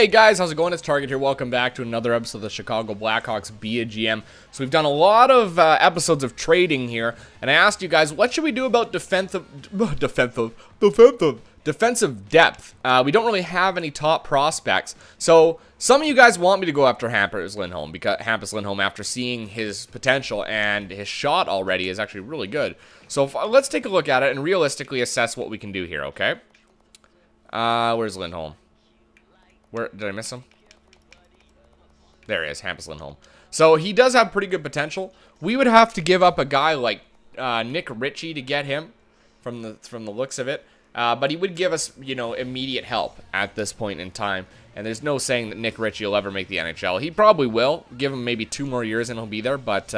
Hey guys, how's it going? It's Target here. Welcome back to another episode of the Chicago Blackhawks Be a GM. So we've done a lot of episodes of trading here, and I asked you guys, what should we do about defensive depth? We don't really have any top prospects. So some of you guys want me to go after Hampus Lindholm after seeing his potential, and his shot already is actually really good. So let's take a look at it and realistically assess what we can do here, okay? Where's Lindholm? Where did I miss him? There he is, Hampus Lindholm. So he does have pretty good potential. We would have to give up a guy like Nick Ritchie to get him from the looks of it. But he would give us, you know, immediate help at this point in time. And there's no saying that Nick Ritchie will ever make the NHL. He probably will. Give him maybe 2 more years and he'll be there. But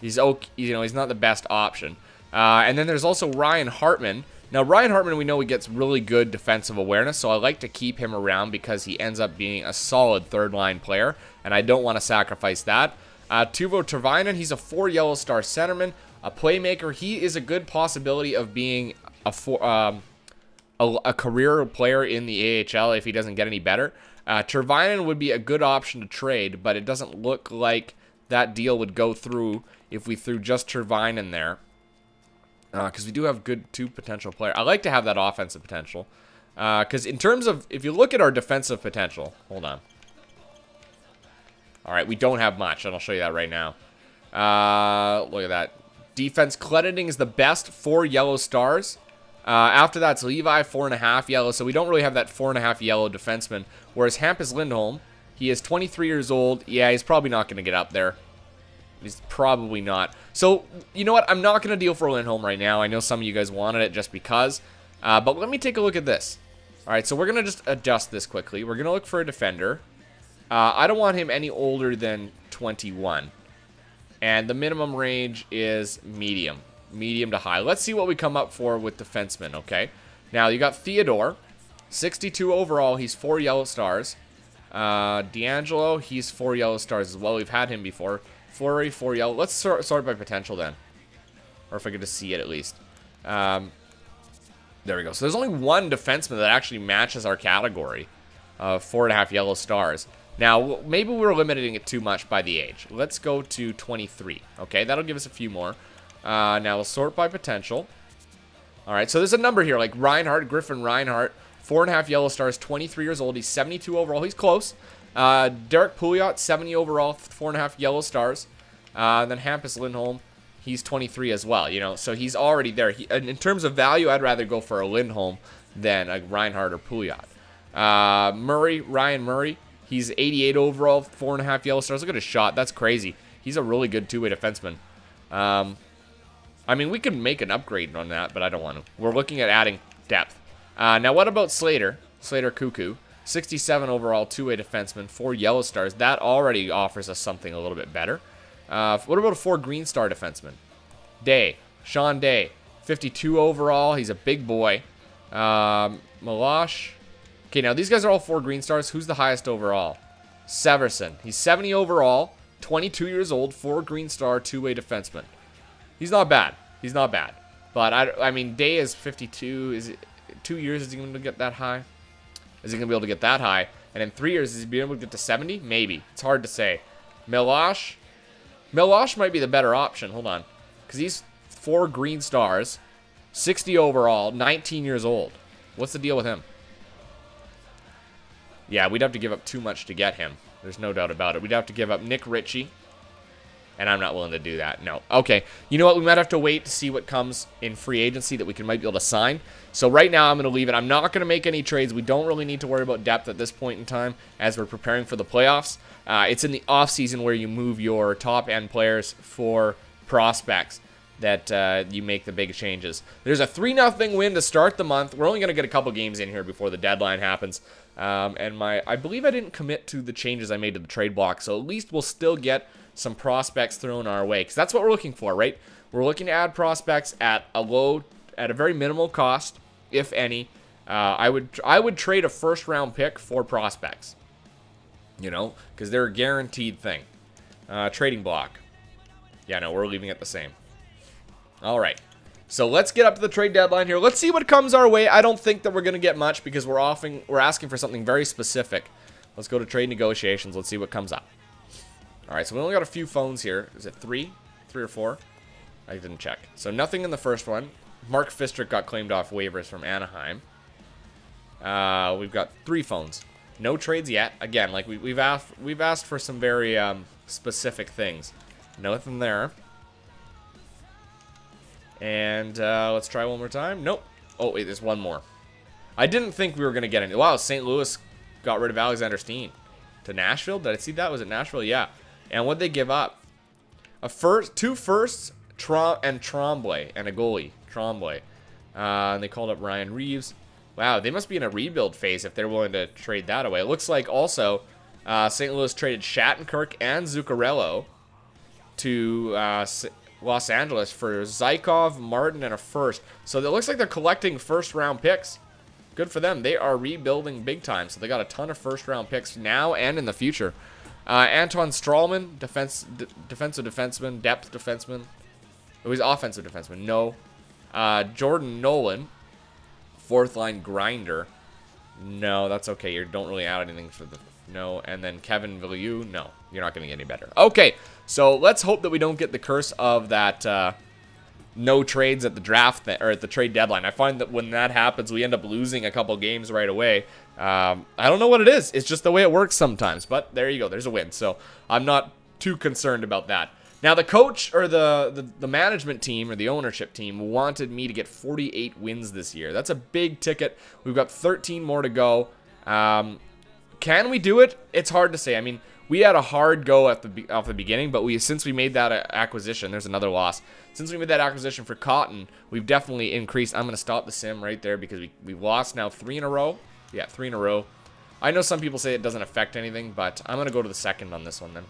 he's okay, you know, he's not the best option. And then there's also Ryan Hartman. Now, Ryan Hartman, we know he gets really good defensive awareness, so I like to keep him around because he ends up being a solid third-line player, and I don't want to sacrifice that. Teuvo Teravainen, he's a 4 Yellow Star centerman, a playmaker. He is a good possibility of being a career player in the AHL if he doesn't get any better. Teravainen would be a good option to trade, but it doesn't look like that deal would go through if we threw just Teravainen there. Because we do have good 2 potential players. I like to have that offensive potential. Because in terms of, if you look at our defensive potential, hold on. All right, we don't have much, and I'll show you that right now. Look at that. Defense, Clendening is the best, 4 Yellow Stars. After that's Levi, 4.5 yellow. So we don't really have that 4.5 yellow defenseman. Whereas Hampus Lindholm, he is 23 years old. Yeah, he's probably not going to get up there. He's probably not. So, you know what? I'm not going to deal for Lindholm right now. I know some of you guys wanted it just because. But let me take a look at this. All right, so we're going to just adjust this quickly. We're going to look for a defender. I don't want him any older than 21. And the minimum range is medium. Medium to high. Let's see what we come up for with defensemen, okay? Now, you got Theodore. 62 overall. He's 4 Yellow Stars. D'Angelo, he's 4 Yellow Stars as well. We've had him before. 4 yellow. Let's sort by potential then. Or if I could just see it at least. There we go. So there's only 1 defenseman that actually matches our category of 4.5 Yellow Stars. Now, maybe we're limiting it too much by the age. Let's go to 23. Okay, that'll give us a few more. Now we'll sort by potential. Alright, so there's a number here like Griffin Reinhart. 4.5 Yellow Stars, 23 years old. He's 72 overall. He's close. Derek Pouliot, 70 overall, 4.5 Yellow Stars. And then Hampus Lindholm, he's 23 as well, you know, so he's already there. In terms of value, I'd rather go for a Lindholm than a Reinhardt or Pouliot. Ryan Murray, he's 88 overall, 4.5 Yellow Stars. Look at his shot. That's crazy. He's a really good 2-way defenseman. I mean, we could make an upgrade on that, but I don't want to. We're looking at adding depth. Now, what about Slater? Slater Cuckoo. 67 overall, 2-way defenseman, 4 Yellow Stars. That already offers us something a little bit better. What about a 4 Green Star defenseman? Day. Sean Day. 52 overall. He's a big boy. Milosh. Okay, now these guys are all 4 Green Stars. Who's the highest overall? Severson. He's 70 overall, 22 years old, 4 Green Star, 2-way defenseman. He's not bad. He's not bad. But, I mean, Day is 52. Is it 2 years? Is he going to get that high? Is he going to be able to get that high? And in 3 years, is he be able to get to 70? Maybe. It's hard to say. Milosh. Milosh might be the better option. Hold on. Because he's 4 Green Stars. 60 overall. 19 years old. What's the deal with him? Yeah, we'd have to give up too much to get him. There's no doubt about it. We'd have to give up Nick Ritchie. And I'm not willing to do that. No. Okay. You know what? We might have to wait to see what comes in free agency that we might be able to sign. So right now, I'm going to leave it. I'm not going to make any trades. We don't really need to worry about depth at this point in time as we're preparing for the playoffs. It's in the offseason where you move your top-end players for prospects that you make the big changes. There's a 3-0 win to start the month. We're only going to get a couple games in here before the deadline happens. I believe I didn't commit to the changes I made to the trade block, so at least we'll still get some prospects thrown our way, because that's what we're looking for, right? We're looking to add prospects at a very minimal cost, if any. I would trade a first-round pick for prospects, you know, because they're a guaranteed thing. Trading block. Yeah, no, we're leaving it the same. All right. So let's get up to the trade deadline here. Let's see what comes our way. I don't think that we're going to get much because we're asking for something very specific. Let's go to trade negotiations. Let's see what comes up. All right, so we only got a few phones here. Is it 3? 3 or 4? I didn't check. So nothing in the first one. Mark Fistrick got claimed off waivers from Anaheim. We've got 3 phones. No trades yet. Again, like we've asked for some very specific things. Nothing there. And let's try one more time. Nope. Oh wait, there's one more. I didn't think we were gonna get any. Wow, St. Louis got rid of Alexander Steen to Nashville. Did I see that? Was it Nashville? Yeah. And what'd they give up? A first, 2 firsts, and Tremblay, and a goalie, Tremblay. And they called up Ryan Reeves. Wow, they must be in a rebuild phase if they're willing to trade that away. It looks like also St. Louis traded Shattenkirk and Zuccarello to Los Angeles for Zykov, Martin, and a first. So it looks like they're collecting first-round picks. Good for them. They are rebuilding big time. So they got a ton of first-round picks now and in the future. Anton Strawman, defensive defenseman, depth defenseman. Oh, he's offensive defenseman. No. Jordan Nolan, fourth-line grinder. No, that's okay. You don't really add anything for the... No. And then Kevin Villieu. No, you're not going to get any better. Okay, so let's hope that we don't get the curse of that... no trades at the draft or at the trade deadline. I find that when that happens, we end up losing a couple games right away. I don't know what it is. It's just the way it works sometimes. But there you go. There's a win. So I'm not too concerned about that. Now the coach or the management team or the ownership team wanted me to get 48 wins this year. That's a big ticket. We've got 13 more to go. Can we do it? It's hard to say. I mean, we had a hard go at off the beginning, but since we made that acquisition, there's another loss. Since we made that acquisition for Cotton, we've definitely increased. I'm going to stop the sim right there because we've lost now 3 in a row. Yeah, 3 in a row. I know some people say it doesn't affect anything, but I'm going to go to the second on this one then.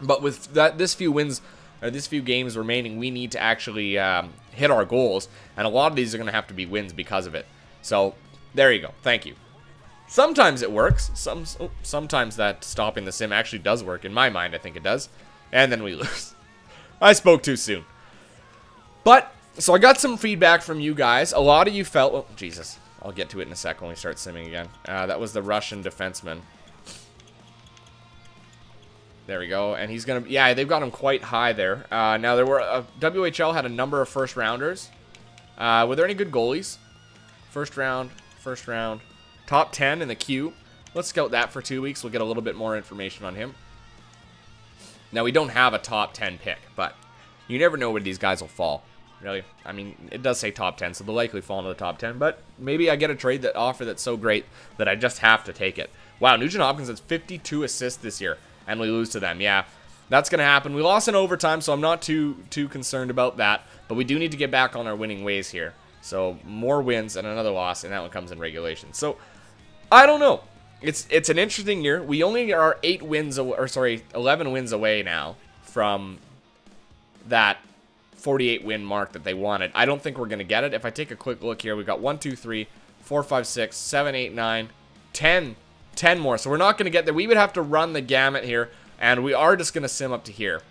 But with this few wins, or this few games remaining, we need to actually hit our goals, and a lot of these are going to have to be wins because of it. So there you go. Thank you. Sometimes it works. Sometimes that stopping the sim actually does work. In my mind, I think it does. And then we lose. I spoke too soon. But, so I got some feedback from you guys. A lot of you felt... Oh, Jesus. I'll get to it in a sec when we start simming again. That was the Russian defenseman. There we go. And he's going to... Yeah, they've got him quite high there. Now, there were... WHL had a number of first-rounders. Were there any good goalies? First round. Top 10 in the queue. Let's scout that for 2 weeks. We'll get a little bit more information on him. Now, we don't have a top 10 pick, but you never know where these guys will fall. Really. I mean, it does say top 10, so they'll likely fall into the top 10, but maybe I get a trade offer that's so great that I just have to take it. Wow, Nugent Hopkins has 52 assists this year, and we lose to them. Yeah, that's going to happen. We lost in overtime, so I'm not too concerned about that, but we do need to get back on our winning ways here. So, more wins and another loss, and that one comes in regulation. So, I don't know. It's an interesting year. We only are 11 wins away now from that 48 win mark that they wanted. I don't think we're going to get it. If I take a quick look here, we've got 1, 2, 3, 4, 5, 6, 7, 8, 9, 10 more. So we're not going to get there. We would have to run the gamut here, and we are just going to sim up to here.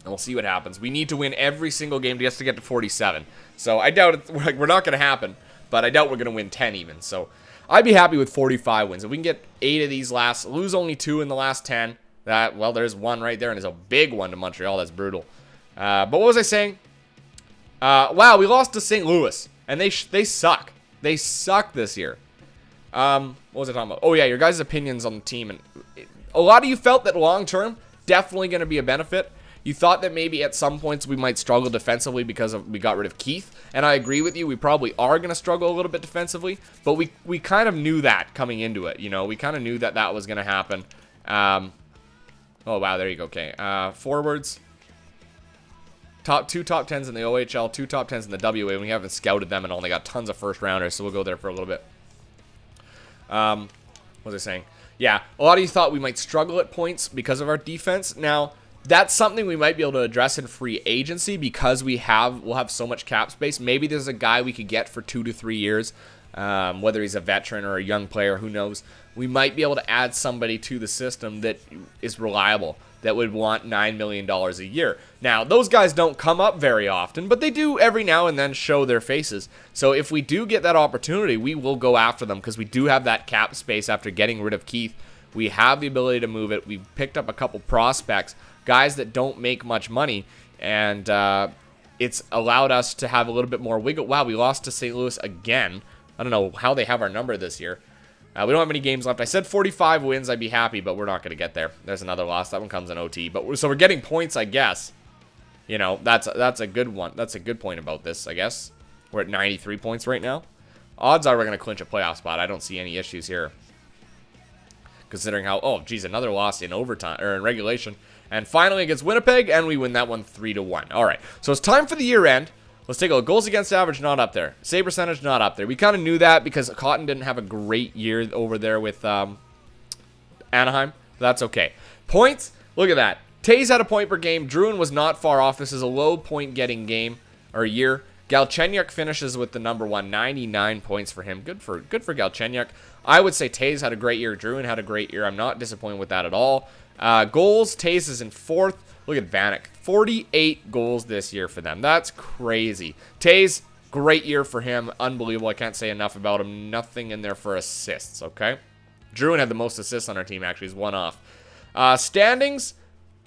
And we'll see what happens. We need to win every single game just to get to 47. So I doubt it. We're not going to happen, but I doubt we're going to win 10 even. So I'd be happy with 45 wins. If we can get 8 of these lose only 2 in the last 10, well, there's one right there, and it's a big one to Montreal. That's brutal. But what was I saying? Wow, we lost to St. Louis, and they suck. They suck this year. What was I talking about? Oh, yeah, your guys' opinions on the team. And a lot of you felt that long-term, definitely going to be a benefit. You thought that maybe at some points we might struggle defensively because we got rid of Keith. And I agree with you. We probably are going to struggle a little bit defensively. But we kind of knew that coming into it. You know, we kind of knew that that was going to happen. Oh, wow, there you go. Okay. Forwards. Two top 10s in the OHL, 2 top 10s in the WA. We haven't scouted them and only got tons of first rounders, so we'll go there for a little bit. What was I saying? Yeah, a lot of you thought we might struggle at points because of our defense. Now, that's something we might be able to address in free agency because we'll have so much cap space. Maybe there's a guy we could get for 2 to 3 years, whether he's a veteran or a young player, who knows. We might be able to add somebody to the system that is reliable, that would want $9 million a year. Now, those guys don't come up very often, but they do every now and then show their faces. So if we do get that opportunity, we will go after them because we do have that cap space after getting rid of Keith. We have the ability to move it. We've picked up a couple prospects, guys that don't make much money, and it's allowed us to have a little bit more wiggle. Wow, we lost to St. Louis again. I don't know how they have our number this year. We don't have many games left. I said 45 wins, I'd be happy, but we're not going to get there. There's another loss. That one comes in OT. But so we're getting points, I guess. You know, that's a good one. That's a good point about this, I guess. We're at 93 points right now. Odds are we're going to clinch a playoff spot. I don't see any issues here. Considering how, oh, geez, another loss in overtime, or in regulation. And finally against Winnipeg, and we win that one 3-1. All right, so it's time for the year end. Let's take a look. Goals against average, not up there. Save percentage, not up there. We kind of knew that because Cotton didn't have a great year over there with Anaheim. But that's okay. Points, look at that. Tays had a point per game. Druin was not far off. This is a low point getting game or year. Galchenyuk finishes with the number one, 99 points for him. Good for Galchenyuk. I would say Tays had a great year. Druin had a great year. I'm not disappointed with that at all. Goals, Tays is in fourth. Look at Vanek. 48 goals this year for them. That's crazy. Tays, great year for him. Unbelievable. I can't say enough about him. Nothing in there for assists, okay? Druin had the most assists on our team, actually. He's one off. Standings,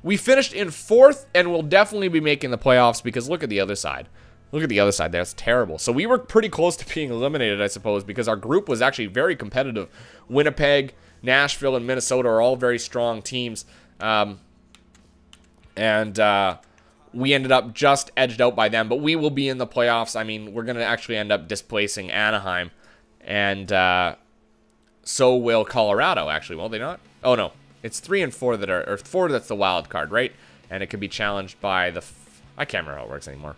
we finished in fourth, and we'll definitely be making the playoffs because look at the other side. Look at the other side there. That's terrible. So we were pretty close to being eliminated, I suppose, because our group was actually very competitive. Winnipeg, Nashville, and Minnesota are all very strong teams. We ended up just edged out by them. But we will be in the playoffs. I mean, we're going to actually end up displacing Anaheim. And so will Colorado, actually. Will they not? Oh, no. It's 3 and 4 that are... Or 4 that's the wild card, right? And it can be challenged by the... I can't remember how it works anymore.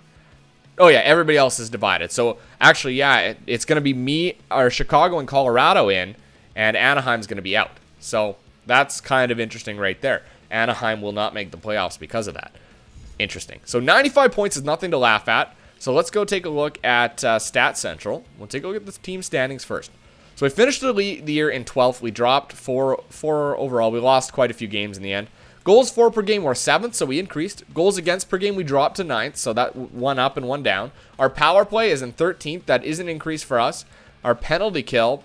Oh, yeah, everybody else is divided. So, actually, yeah, it's going to be me, or Chicago and Colorado in, and Anaheim's going to be out. So, that's kind of interesting right there. Anaheim will not make the playoffs because of that. Interesting. So, 95 points is nothing to laugh at. So, let's go take a look at Stat Central. We'll take a look at the team standings first. So, we finished the year in 12th. We dropped 4 overall. We lost quite a few games in the end. Goals for per game were 7th, so we increased. Goals against per game, we dropped to 9th, so that one up and one down. Our power play is in 13th. That is an increase for us. Our penalty kill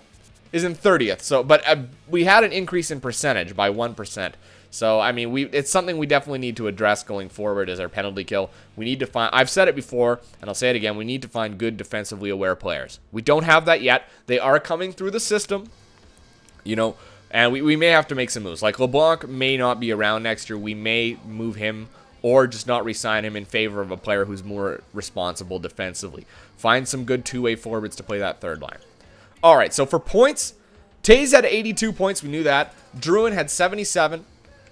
is in 30th. So, but we had an increase in percentage by 1%. So, I mean, it's something we definitely need to address going forward is our penalty kill. We need to find, I've said it before, and I'll say it again, we need to find good defensively aware players. We don't have that yet. They are coming through the system, you know, and we may have to make some moves. Like LeBlanc may not be around next year. We may move him or just not re-sign him in favor of a player who's more responsible defensively. Find some good two-way forwards to play that third line. All right, so for points, Tays had 82 points. We knew that. Druin had 77.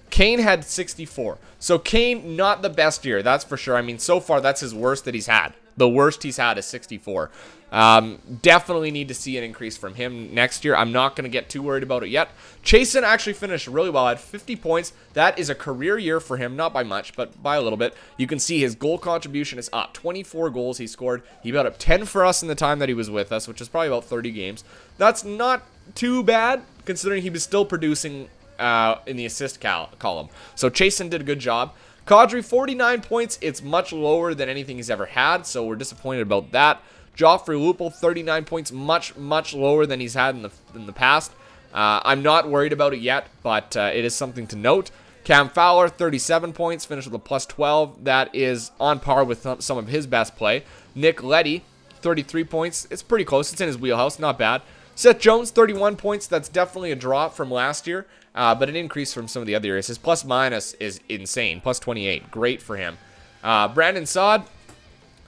Kane had 64. So Kane, not the best year, that's for sure. I mean, so far, that's his worst that he's had. The worst he's had is 64. Definitely need to see an increase from him next year. I'm not going to get too worried about it yet. Chasen actually finished really well at 50 points. That is a career year for him. Not by much, but by a little bit. You can see his goal contribution is up. 24 goals he scored. He got up 10 for us in the time that he was with us, which is probably about 30 games. That's not too bad, considering he was still producing in the assist column. So Chasen did a good job. Kadri, 49 points. It's much lower than anything he's ever had, so we're disappointed about that. Joffrey Lupul, 39 points, much lower than he's had in the past. I'm not worried about it yet, but it is something to note. Cam Fowler, 37 points, finished with a plus 12. That is on par with some of his best play. Nick Leddy, 33 points. It's pretty close. It's in his wheelhouse. Not bad. Seth Jones, 31 points. That's definitely a drop from last year, but an increase from some of the other years. His plus-minus is insane. Plus 28. Great for him. Brandon Saad,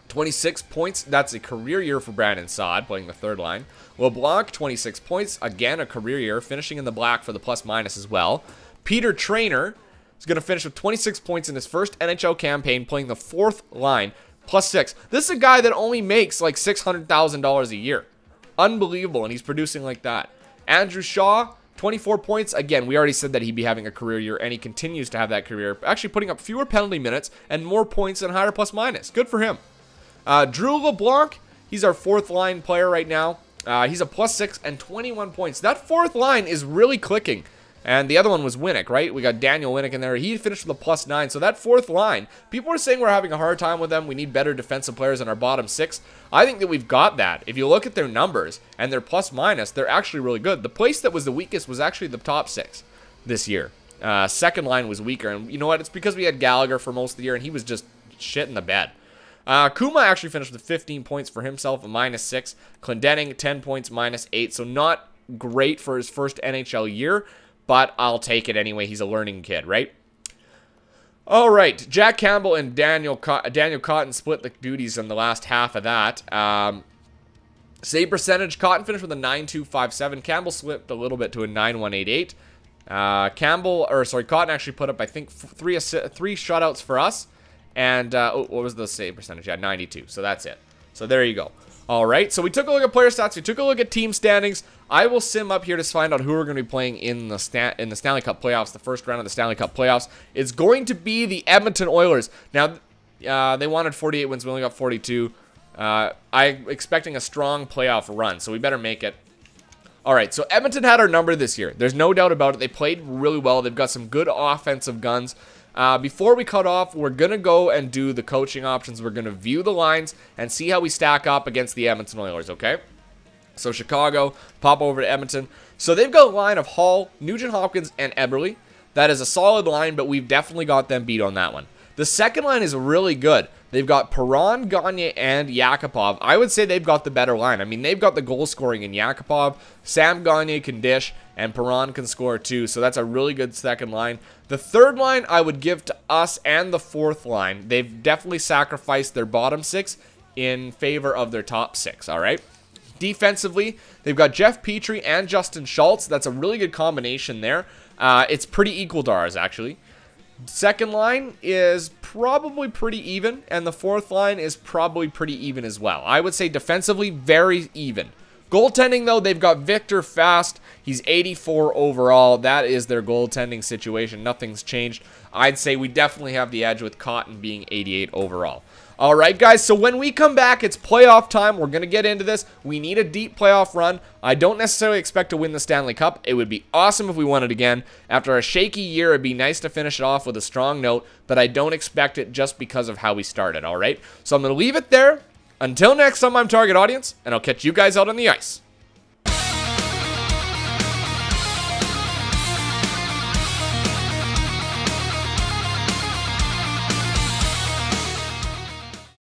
26 points. That's a career year for Brandon Saad, playing the third line. LeBlanc, 26 points. Again, a career year, finishing in the black for the plus-minus as well. Peter Traynor is going to finish with 26 points in his first NHL campaign, playing the fourth line, plus 6. This is a guy that only makes like $600,000 a year. Unbelievable, and he's producing like that. Andrew Shaw, 24 points. Again, we already said that he'd be having a career year, and he continues to have that career. Actually putting up fewer penalty minutes and more points and higher plus-minus. Good for him. Drew LeBlanc, he's our fourth line player right now. He's a plus 6 and 21 points. That fourth line is really clicking. And the other one was Winnick, right? We got Daniel Winnick in there. He finished with a plus 9. So that fourth line, people are saying we're having a hard time with them. We need better defensive players in our bottom 6. I think that we've got that. If you look at their numbers and their plus minus, they're actually really good. The place that was the weakest was actually the top 6. this year. Second line was weaker, and you know what? It's because we had Gallagher for most of the year, and he was just shit in the bed. Kuma actually finished with 15 points for himself, a -6. Clendenning, 10 points, -8. So not great for his first NHL year, but I'll take it anyway. He's a learning kid, right? All right, Jack Campbell and Daniel Cotton split the duties in the last half of that. Save percentage, Cotton finished with a 9.257. Campbell slipped a little bit to a 9.188. Cotton actually put up, I think, three shutouts for us. And, what was the save percentage? Yeah, 92. So that's it. So there you go. All right, so we took a look at player stats. We took a look at team standings. I will sim up here to find out who we're going to be playing in the Stanley Cup playoffs, the first round of the Stanley Cup playoffs. It's going to be the Edmonton Oilers. Now, they wanted 48 wins. We only got 42. I'm expecting a strong playoff run, so we better make it. All right, so Edmonton had our number this year. There's no doubt about it. They played really well. They've got some good offensive guns. Before we cut off, we're going to go and do the coaching options. We're going to view the lines and see how we stack up against the Edmonton Oilers, okay? So Chicago, pop over to Edmonton. So they've got a line of Hall, Nugent Hopkins, and Eberle. That is a solid line, but we've definitely got them beat on that one. The second line is really good. They've got Perron, Gagne, and Yakupov. I would say they've got the better line. I mean, they've got the goal scoring in Yakupov. Sam Gagne can dish, and Perron can score too. So that's a really good second line. The third line I would give to us, and the fourth line. They've definitely sacrificed their bottom six in favor of their top six, all right? Defensively, they've got Jeff Petrie and Justin Schultz. That's a really good combination there. It's pretty equal to ours, actually. Second line is probably pretty even, and the fourth line is probably pretty even as well. I would say defensively, very even. Goaltending, though, they've got Victor Fast. He's 84 overall. That is their goaltending situation. Nothing's changed. I'd say we definitely have the edge with Cotton being 88 overall. All right, guys, so when we come back, it's playoff time. We're going to get into this. We need a deep playoff run. I don't necessarily expect to win the Stanley Cup. It would be awesome if we won it again. After a shaky year, it'd be nice to finish it off with a strong note, but I don't expect it just because of how we started, all right? So I'm going to leave it there. Until next time, I'm Target Audience, and I'll catch you guys out on the ice.